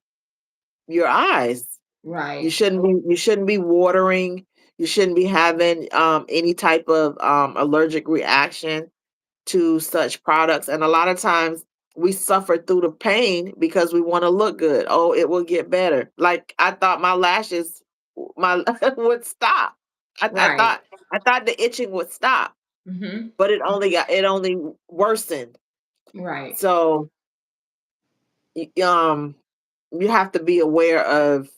your eyes. You Right. shouldn't be you shouldn't be watering. You shouldn't be having any type of allergic reaction to such products. And a lot of times we suffer through the pain because we want to look good. Oh, it will get better. Like, I thought my lashes, my would stop. I, I Right. thought I thought the itching would stop, Mm-hmm. but it only worsened. Right. So you have to be aware of.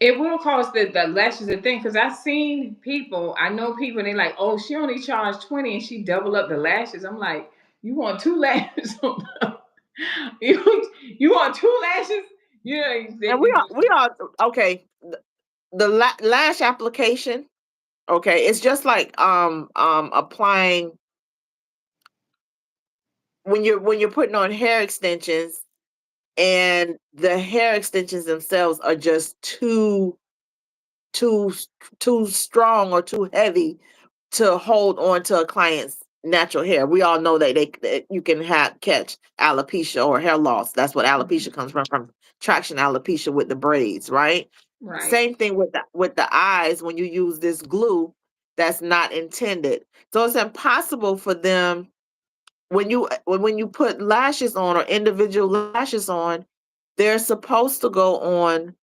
It will cost the lashes a thing because I've seen people, I know people, they like, oh, she only charged 20 and she double up the lashes. I'm like, you want two lashes? you want two lashes? You know, And we are okay. The lash application, okay, it's just like applying when you're putting on hair extensions, and the hair extensions themselves are just too too strong or too heavy to hold on to a client's natural hair. We all know that you can catch alopecia or hair loss. That's what alopecia comes from traction alopecia with the braids, right? right. Same thing with the eyes when you use this glue that's not intended. So it's impossible for them when you put lashes on, or individual lashes on, they're supposed to go on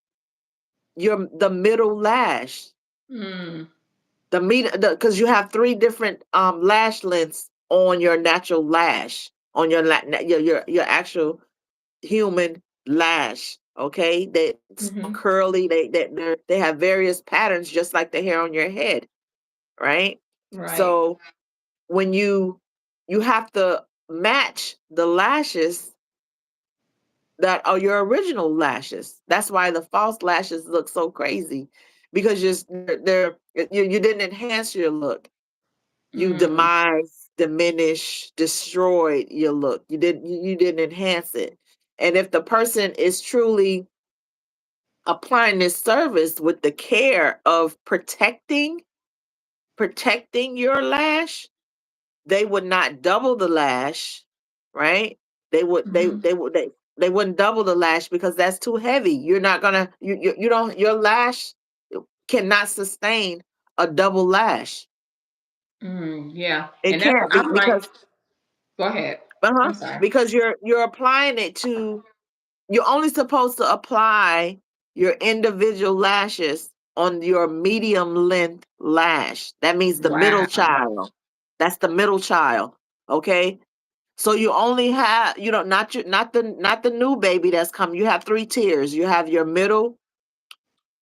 the middle lash. Mm, Because you have three different lash lengths on your natural lash, on your actual human lash. Okay, that's mm-hmm. curly. They have various patterns, just like the hair on your head, right? Right. So when you have to match the lashes that are your original lashes. That's why the false lashes look so crazy, because you didn't enhance your look. You Mm, demise, diminish, destroyed your look. You didn't enhance it. And if the person is truly applying this service with the care of protecting your lash, they would not double the lash, right? They would mhm, they wouldn't double the lash because that's too heavy. You're not gonna you don't your lash cannot sustain a double lash. yeah, It and that's can't what be I'm like. because Go ahead. uh-huh I'm sorry. because you're applying it to, you're only supposed to apply your individual lashes on your medium length lash. That means the middle Wow. child. That's the middle child. Okay. So you only have, not the new baby that's come. You have three tiers. You have your middle,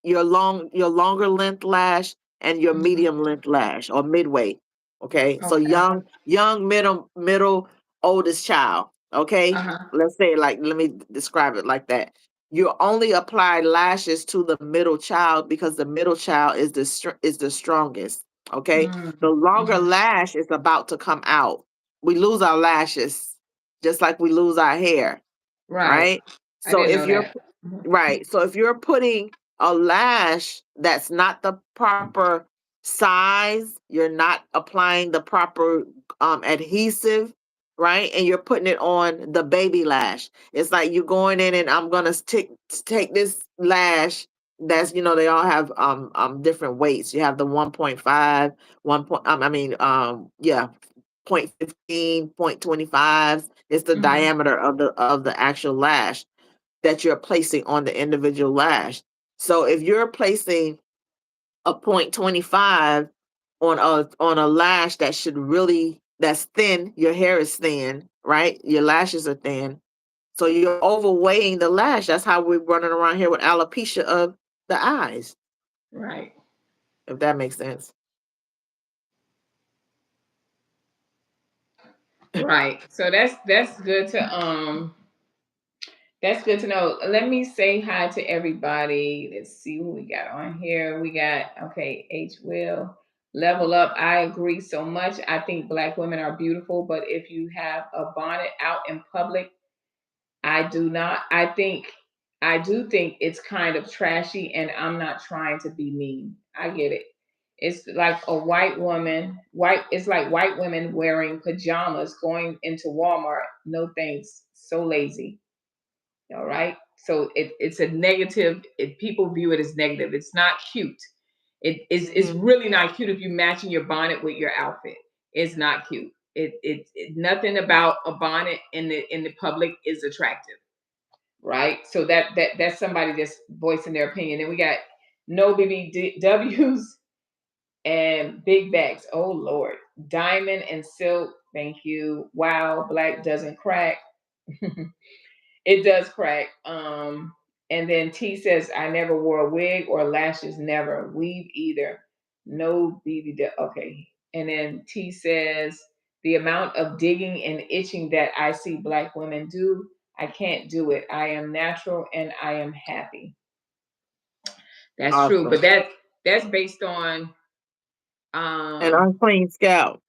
your longer length lash, and your Mhm. medium length lash, or midway. Okay. So Okay. young, middle, oldest child. Uh Okay. huh. Let's say it, like, let me describe it like that. You only apply lashes to the middle child because the middle child is is the strongest. Okay. Mm, The longer mhm. lash is about to come out. We lose our lashes just like we lose our hair, Right. right? I So didn't if know you're that. Mhm. right, so if you're putting a lash that's not the proper size, you're not applying the proper adhesive, right? And you're putting it on the baby lash. It's like you going in and I'm gonna take this lash that's, they all have different weights. You have the 1.5, 1 point I mean yeah, 0.15, 0.25. It's the Mhm. diameter of the actual lash that you're placing on the individual lash. So if you're placing a 0.25 on a lash that that's thin, your hair is thin, right? Your lashes are thin. So you're overweighing the lash. That's how we're running around here with alopecia of the eyes, Right. if that makes sense. Right. So that's good to that's good to know. Let me say hi to everybody. Let's see who we got on here. We got, okay, H Will. Level up. I agree so much. I think black women are beautiful, but if you have a bonnet out in public, I do not. I do think it's kind of trashy, and I'm not trying to be mean. I get it. It's like a white woman, it's like white women wearing pajamas going into Walmart. No thanks. So lazy. All right. So it's a negative. People view it as negative. It's not cute. It's Hmm. really not cute if you're matching your bonnet with your outfit. It's not cute. Nothing about a bonnet in the public is attractive, right? So that's somebody just voicing their opinion. And we got no BBWs and big bags. Oh Lord, diamond and silk. Thank you. Wow, black doesn't crack. It does crack. And then T says, I never wore a wig or lashes, never. Weave either. No BB. Okay. And then T says, the amount of digging and itching that I see black women do, I can't do it. I am natural and I am happy. That's true. But Awesome. that's based on And um unclean scalp.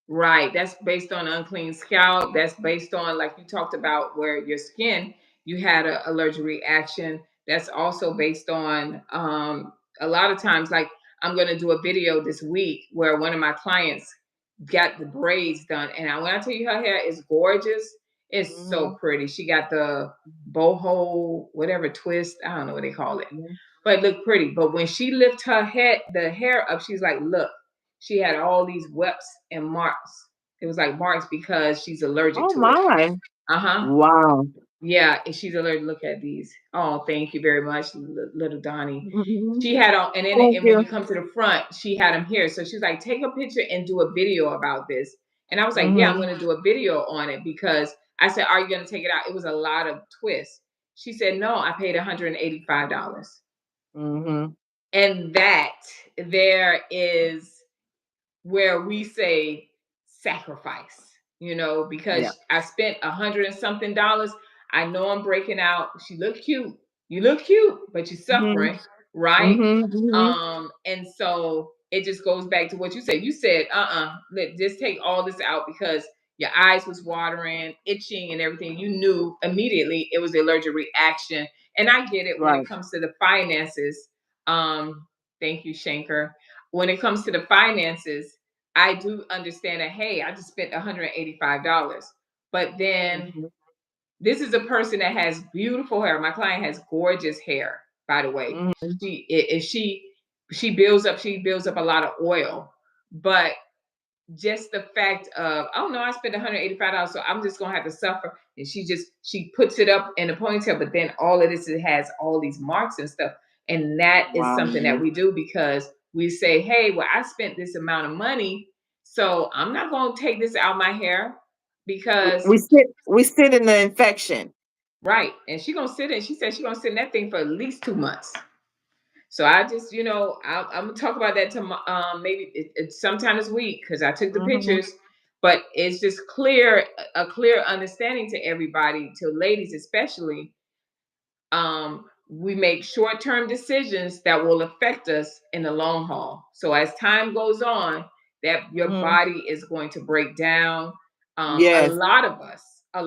right. That's based on unclean scalp. That's based on, like you talked about, where your skin, you had an allergic reaction. That's also based on a lot of times, like I'm going to do a video this week where one of my clients got the braids done. And when I tell you her hair is gorgeous, it's so Hmm. pretty. She got the boho, whatever twist, I don't know what they call it, but it looked pretty. But when she lift her head, the hair up, she's like, look, she had all these webs and marks. It was like marks because she's allergic Oh to it. my. Uh-huh. Wow. Yeah, and she's allergic. Look at these. Oh, thank you very much, little Donnie. Hmm. She had all, and then Thank and when you. you come to the front, she had them here. So she's like, take a picture and do a video about this. And I was like, yeah, I'm Hmm. going to do a video on it, because I said, are you going to take it out? It was a lot of twists. She said, no, I paid $185. Hmm. And that there is where we say sacrifice, Yeah. because I spent $100 and something. I know I'm breaking out. She look cute. You look cute, but you're Mhm. suffering, right? Mhm. Mhm. And so it just goes back to what you said. You said, just take all this out because your eyes was watering, itching, and everything. You knew immediately it was the allergic reaction. And I get it when it Right. comes to the finances. Thank you, Shanker. When it comes to the finances, I do understand that, hey, I just spent $185. But then Mhm. this is a person that has beautiful hair. My client has gorgeous hair, by the way. Mhm. She builds up a lot of oil, but just the fact of, oh no, I spent $185, so I'm just gonna have to suffer. And she puts it up in a ponytail, but then all of this, it has all these marks and stuff. And that is something that Wow. we do because we say, hey, well, I spent this amount of money, so I'm not gonna take this out my hair because We sit in the infection. right. And she said she's gonna sit in that thing for at least 2 months. So I just, I'm gonna talk about that tomorrow, maybe it's sometime this week because I took the Mhm. pictures. But it's just a clear understanding to everybody, to ladies especially, we make short-term decisions that will affect us in the long haul. So as time goes on, that your Mhm. body is going to break down. A Yes. lot of us, are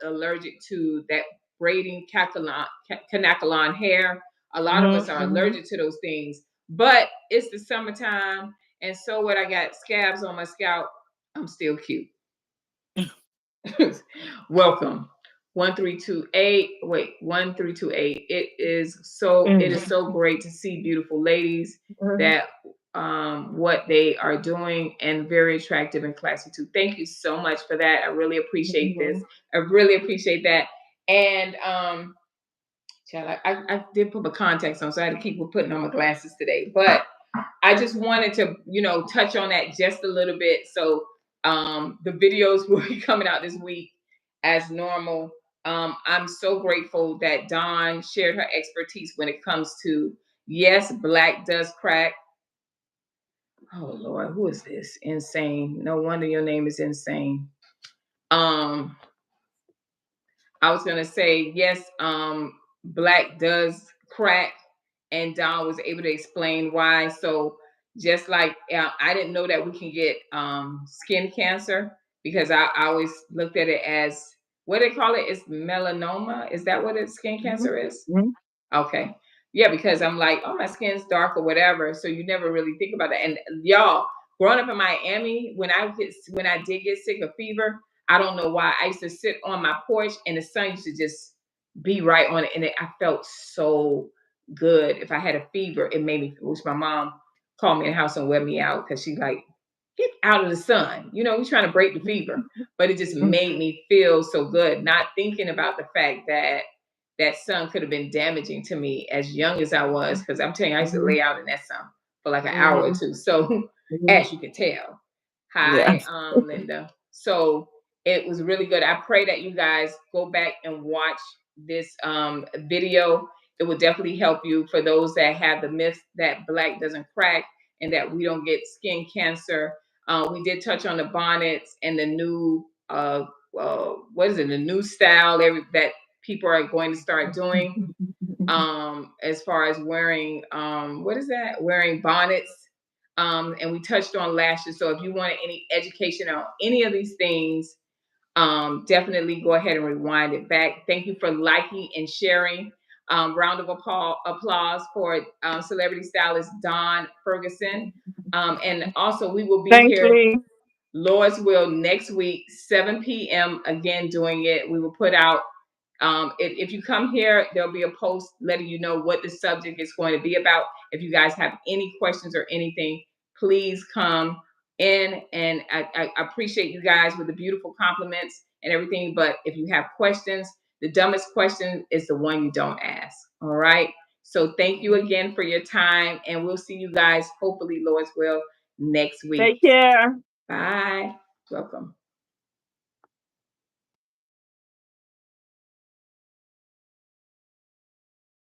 allergic to that braiding canacolon hair. A lot of Mhm. us are Mhm. allergic to those things. But it's the summertime, and so what? I got scabs on my scalp. I'm still cute. Welcome. 1328. Wait, 1328. It is so great to see beautiful ladies Mhm. that what they are doing, and very attractive and classy too. Thank you so much for that. I really appreciate this. Mhm. I really appreciate that. And child, I did put my contacts on, so I had to keep putting on my glasses today. But I just wanted to, touch on that just a little bit. So the videos will be coming out this week as normal. I'm so grateful that Dawn shared her expertise when it comes to, yes, black does crack. Oh Lord, who is this? Insane. No wonder your name is insane. Um, I was gonna say yes, black does crack, and Don was able to explain why. So just like I didn't know that we can get skin cancer because I always looked at it as what they call it is melanoma. Is that what it skin Mhm. cancer is? Mhm. Okay. Yeah, because I'm like, oh, my skin's dark or whatever. So you never really think about that. And y'all, growing up in Miami, when I did get sick of fever, I don't know why. I used to sit on my porch and the sun used to just be right on it. And I felt so good. If I had a fever, it made me, which my mom called me in the house and wear me out because she like, get out of the sun. We're trying to break the fever. But it just made me feel so good, not thinking about the fact that that sun could have been damaging to me as young as I was, because I'm telling you, I used to Mhm. lay out in that sun for like an hour or Mhm. two. So, Mhm. as you can tell, Yeah. hi, Linda. So it was really good. I pray that you guys go back and watch this video. It will definitely help you for those that have the myth that black doesn't crack and that we don't get skin cancer. We did touch on the bonnets and the new what is it? The new style that people are going to start doing as far as wearing what is that? Wearing bonnets. And we touched on lashes. So if you wanted any education on any of these things, definitely go ahead and rewind it back. Thank you for liking and sharing. Round of applause for celebrity stylist Daun Ferguson. And also, we will be Thanks, here, Lee. Lord's will, next week, 7 p.m. Again, doing it. We will put out, if you come here, there'll be a post letting you know what the subject is going to be about. If you guys have any questions or anything, please come in. And I appreciate you guys with the beautiful compliments and everything. But if you have questions, the dumbest question is the one you don't ask. All right. So thank you Mhm. again for your time. And we'll see you guys, hopefully, Lord's will, next week. Take care. Bye. Welcome.